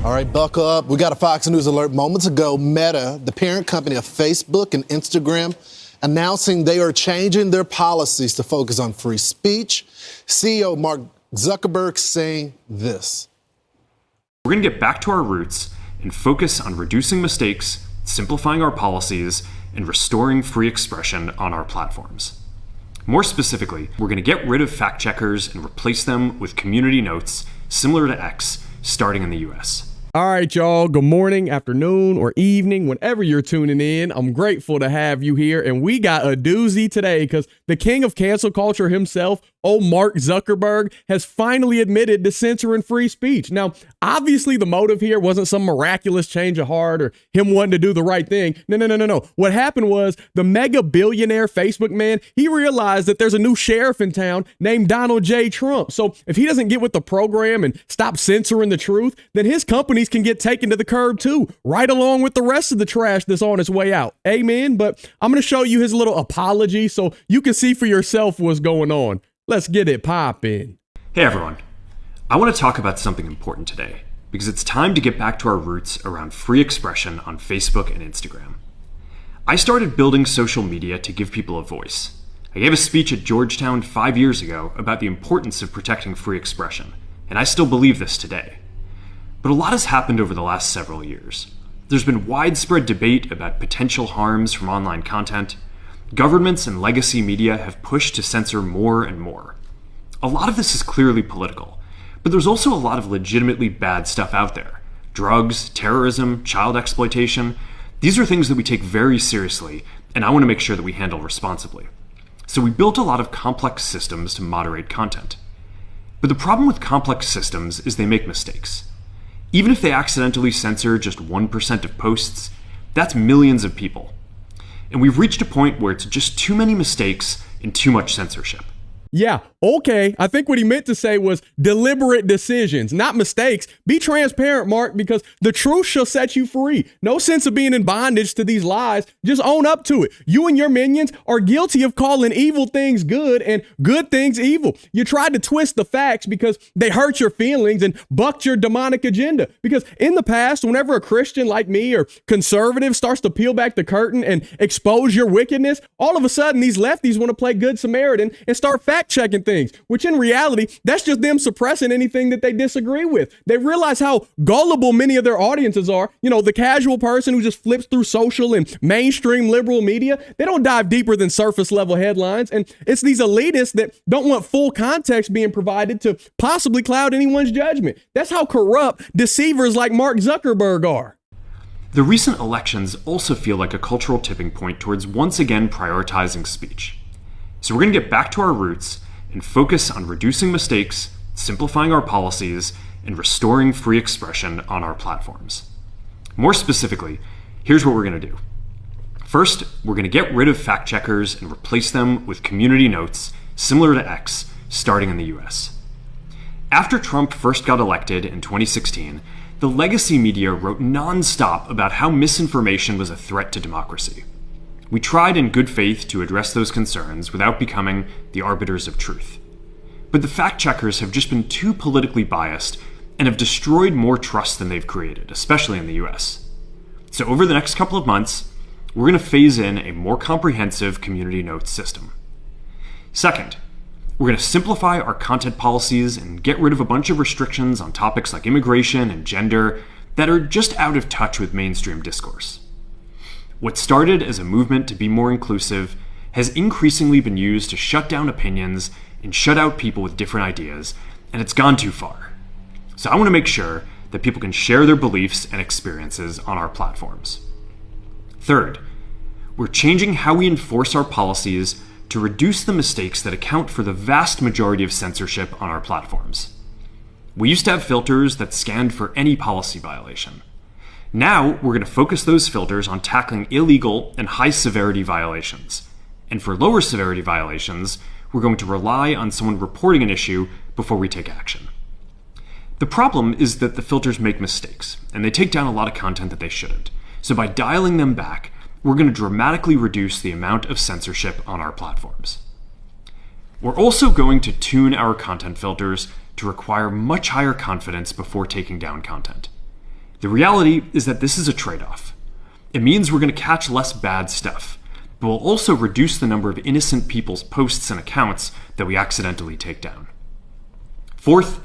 All right, buckle up. We got a Fox News alert moments ago. Meta, the parent company of Facebook and Instagram, announcing they are changing their policies to focus on free speech. CEO Mark Zuckerberg saying this. We're going to get back to our roots and focus on reducing mistakes, simplifying our policies, and restoring free expression on our platforms. More specifically, we're going to get rid of fact checkers and replace them with community notes similar to X, starting in the US. All right, y'all. Good morning, afternoon, or evening, whenever you're tuning in. I'm grateful to have you here. And we got a doozy today because the king of cancel culture himself, Mark Zuckerberg, has finally admitted to censoring free speech. Now, obviously, the motive here wasn't some miraculous change of heart or him wanting to do the right thing. No. What happened was the mega billionaire Facebook man, he realized that there's a new sheriff in town named Donald J. Trump. So if he doesn't get with the program and stop censoring the truth, then his companies can get taken to the curb too, right along with the rest of the trash that's on its way out. Amen. But I'm going to show you his little apology so you can see for yourself what's going on. Let's get it poppin'. Hey everyone. I want to talk about something important today because it's time to get back to our roots around free expression on Facebook and Instagram. I started building social media to give people a voice. I gave a speech at Georgetown 5 years ago about the importance of protecting free expression, and I still believe this today. But a lot has happened over the last several years. There's been widespread debate about potential harms from online content. Governments and legacy media have pushed to censor more and more. A lot of this is clearly political, but there's also a lot of legitimately bad stuff out there. Drugs, terrorism, child exploitation. These are things that we take very seriously, and I want to make sure that we handle responsibly. So we built a lot of complex systems to moderate content. But the problem with complex systems is they make mistakes. Even if they accidentally censor just 1% of posts, that's millions of people. And we've reached a point where it's just too many mistakes and too much censorship. Yeah, okay. I think what he meant to say was deliberate decisions, not mistakes. Be transparent, Mark, because the truth shall set you free. No sense of being in bondage to these lies. Just own up to it. You and your minions are guilty of calling evil things good and good things evil. You tried to twist the facts because they hurt your feelings and bucked your demonic agenda. Because in the past, whenever a Christian like me or conservative starts to peel back the curtain and expose your wickedness, all of a sudden these lefties want to play Good Samaritan and start fact-checking things, which in reality, that's just them suppressing anything that they disagree with. They realize how gullible many of their audiences are. You know, the casual person who just flips through social and mainstream liberal media, they don't dive deeper than surface level headlines. And it's these elitists that don't want full context being provided to possibly cloud anyone's judgment. That's how corrupt deceivers like Mark Zuckerberg are. The recent elections also feel like a cultural tipping point towards once again prioritizing speech. So we're going to get back to our roots and focus on reducing mistakes, simplifying our policies, and restoring free expression on our platforms. More specifically, here's what we're going to do. First, we're going to get rid of fact checkers and replace them with community notes similar to X, starting in the US. After Trump first got elected in 2016, the legacy media wrote nonstop about how misinformation was a threat to democracy. We tried in good faith to address those concerns without becoming the arbiters of truth. But the fact checkers have just been too politically biased and have destroyed more trust than they've created, especially in the US. So over the next couple of months, we're going to phase in a more comprehensive community notes system. Second, we're going to simplify our content policies and get rid of a bunch of restrictions on topics like immigration and gender that are just out of touch with mainstream discourse. What started as a movement to be more inclusive has increasingly been used to shut down opinions and shut out people with different ideas, and it's gone too far. So I want to make sure that people can share their beliefs and experiences on our platforms. Third, we're changing how we enforce our policies to reduce the mistakes that account for the vast majority of censorship on our platforms. We used to have filters that scanned for any policy violation. Now, we're going to focus those filters on tackling illegal and high-severity violations. And for lower severity violations, we're going to rely on someone reporting an issue before we take action. The problem is that the filters make mistakes, and they take down a lot of content that they shouldn't. So by dialing them back, we're going to dramatically reduce the amount of censorship on our platforms. We're also going to tune our content filters to require much higher confidence before taking down content. The reality is that this is a trade-off. It means we're going to catch less bad stuff, but we'll also reduce the number of innocent people's posts and accounts that we accidentally take down. Fourth,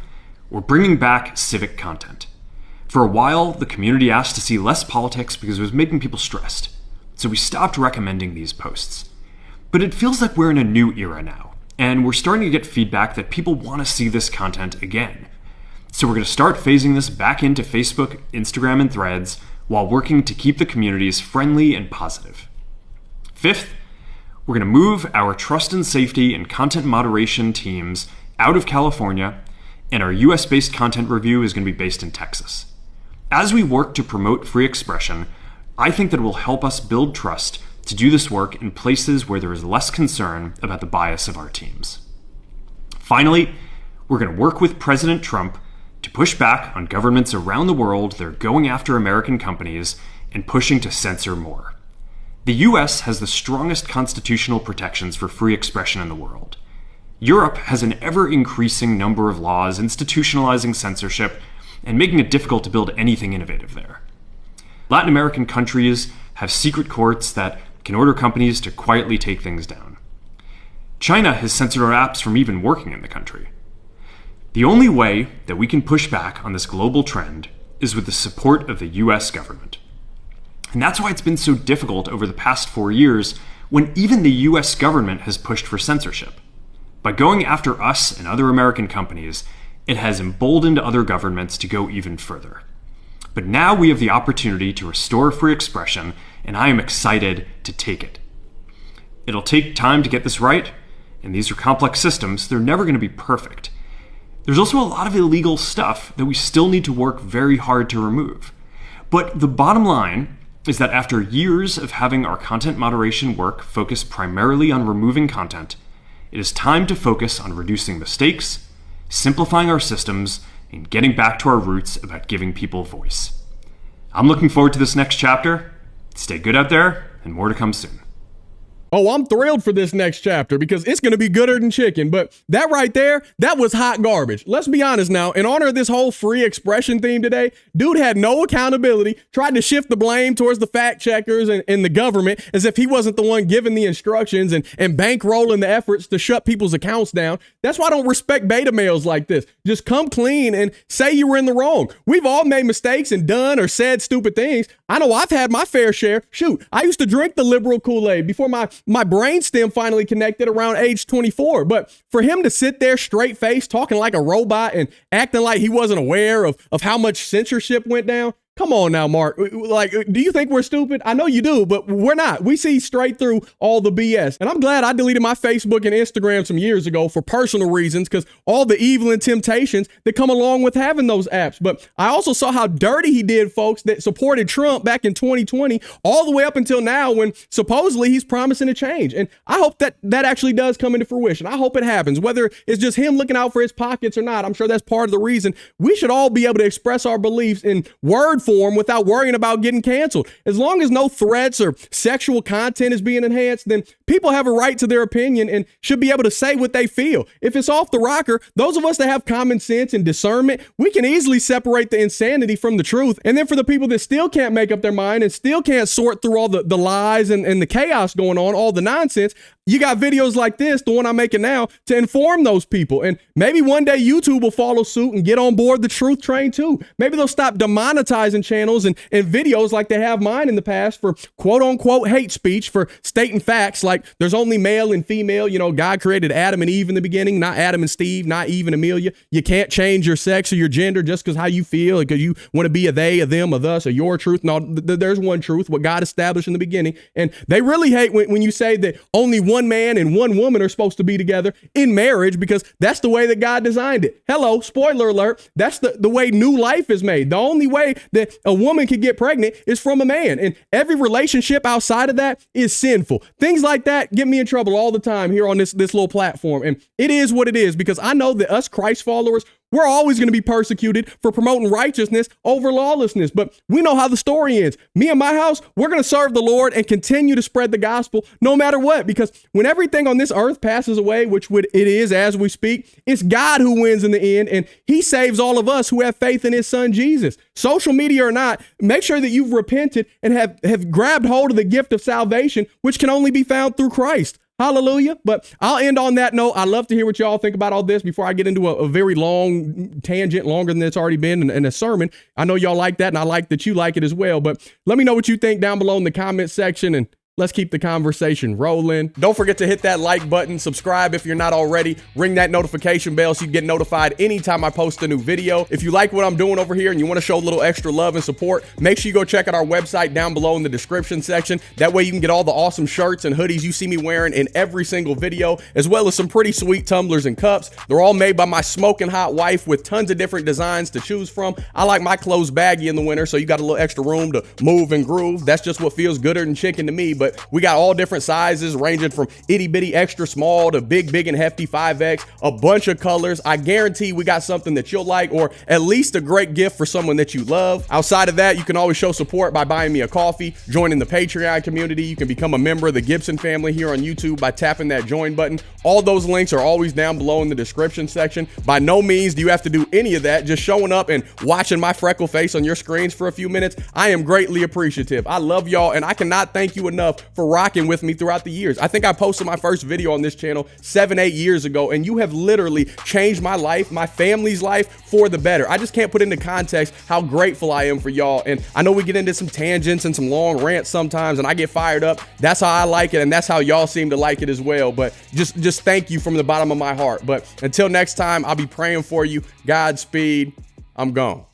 we're bringing back civic content. For a while, the community asked to see less politics because it was making people stressed, so we stopped recommending these posts. But it feels like we're in a new era now, and we're starting to get feedback that people want to see this content again. So we're going to start phasing this back into Facebook, Instagram, and Threads while working to keep the communities friendly and positive. Fifth, we're going to move our trust and safety and content moderation teams out of California, and our US-based content review is going to be based in Texas. As we work to promote free expression, I think that it will help us build trust to do this work in places where there is less concern about the bias of our teams. Finally, we're going to work with President Trump to push back on governments around the world that are going after American companies and pushing to censor more. The US has the strongest constitutional protections for free expression in the world. Europe has an ever-increasing number of laws institutionalizing censorship and making it difficult to build anything innovative there. Latin American countries have secret courts that can order companies to quietly take things down. China has censored our apps from even working in the country. The only way that we can push back on this global trend is with the support of the US government. And that's why it's been so difficult over the past 4 years when even the US government has pushed for censorship. By going after us and other American companies, it has emboldened other governments to go even further. But now we have the opportunity to restore free expression, and I am excited to take it. It'll take time to get this right, and these are complex systems. They're never going to be perfect. There's also a lot of illegal stuff that we still need to work very hard to remove. But the bottom line is that after years of having our content moderation work focus primarily on removing content, it is time to focus on reducing mistakes, simplifying our systems, and getting back to our roots about giving people voice. I'm looking forward to this next chapter. Stay good out there, and more to come soon. Oh, I'm thrilled for this next chapter because it's going to be gooder than chicken. But that right there, that was hot garbage. Let's be honest now. In honor of this whole free expression theme today, dude had no accountability, tried to shift the blame towards the fact checkers and the government as if he wasn't the one giving the instructions and bankrolling the efforts to shut people's accounts down. That's why I don't respect beta males like this. Just come clean and say you were in the wrong. We've all made mistakes and done or said stupid things. I know I've had my fair share. Shoot, I used to drink the liberal Kool-Aid before my brainstem finally connected around age 24. But for him to sit there straight-faced talking like a robot and acting like he wasn't aware of how much censorship went down, come on now, Mark. Like, do you think we're stupid? I know you do, but we're not. We see straight through all the BS. And I'm glad I deleted my Facebook and Instagram some years ago for personal reasons because all the evil and temptations that come along with having those apps. But I also saw how dirty he did folks that supported Trump back in 2020 all the way up until now when supposedly he's promising a change. And I hope that actually does come into fruition. I hope it happens, whether it's just him looking out for his pockets or not. I'm sure that's part of the reason we should all be able to express our beliefs in word form without worrying about getting canceled. As long as no threats or sexual content is being enhanced, then people have a right to their opinion and should be able to say what they feel. If it's off the rocker, those of us that have common sense and discernment, we can easily separate the insanity from the truth. And then for the people that still can't make up their mind and still can't sort through all the lies and the chaos going on, all the nonsense, you got videos like this, the one I'm making now, to inform those people. And maybe one day YouTube will follow suit and get on board the truth train too. Maybe they'll stop demonetizing channels and videos like they have mine in the past for quote unquote hate speech, for stating facts like there's only male and female. You know, God created Adam and Eve in the beginning, not Adam and Steve, not Eve and Amelia. You can't change your sex or your gender just because how you feel, because you want to be a they, a them, a thus, or your truth. No, there's one truth, what God established in the beginning. And they really hate when you say that only one man and one woman are supposed to be together in marriage because that's the way that God designed it. Hello, spoiler alert. That's the way new life is made. The only way that a woman can get pregnant is from a man. And every relationship outside of that is sinful. Things like that get me in trouble all the time here on this little platform. And it is what it is because I know that us Christ followers, We're always going to be persecuted for promoting righteousness over lawlessness. But we know how the story ends. Me and my house, we're going to serve the Lord and continue to spread the gospel no matter what. Because when everything on this earth passes away, which it is as we speak, it's God who wins in the end. And he saves all of us who have faith in his son, Jesus. Social media or not, make sure that you've repented and have grabbed hold of the gift of salvation, which can only be found through Christ. Hallelujah. But I'll end on that note. I'd love to hear what y'all think about all this before I get into a very long tangent, longer than it's already been in a sermon. I know y'all like that, and I like that you like it as well. But let me know what you think down below in the comment section, and let's keep the conversation rolling. Don't forget to hit that like button, subscribe if you're not already, ring that notification bell so you get notified anytime I post a new video. If you like what I'm doing over here and you want to show a little extra love and support, make sure you go check out our website down below in the description section. That way you can get all the awesome shirts and hoodies you see me wearing in every single video, as well as some pretty sweet tumblers and cups. They're all made by my smoking hot wife with tons of different designs to choose from. I like my clothes baggy in the winter, so you got a little extra room to move and groove. That's just what feels gooder than chicken to me. But we got all different sizes ranging from itty bitty extra small to big and hefty 5X, a bunch of colors. I guarantee we got something that you'll like, or at least a great gift for someone that you love. Outside of that, you can always show support by buying me a coffee, joining the Patreon community. You can become a member of the Gibson family here on YouTube by tapping that join button. All those links are always down below in the description section. By no means do you have to do any of that. Just showing up and watching my freckle face on your screens for a few minutes, I am greatly appreciative. I love y'all, and I cannot thank you enough for rocking with me throughout the years. I think I posted my first video on this channel 7-8 years ago, and you have literally changed my life, my family's life for the better. I just can't put into context how grateful I am for y'all. And I know we get into some tangents and some long rants sometimes, and I get fired up. That's how I like it, and that's how y'all seem to like it as well. But just thank you from the bottom of my heart. But until next time, I'll be praying for you. Godspeed. I'm gone.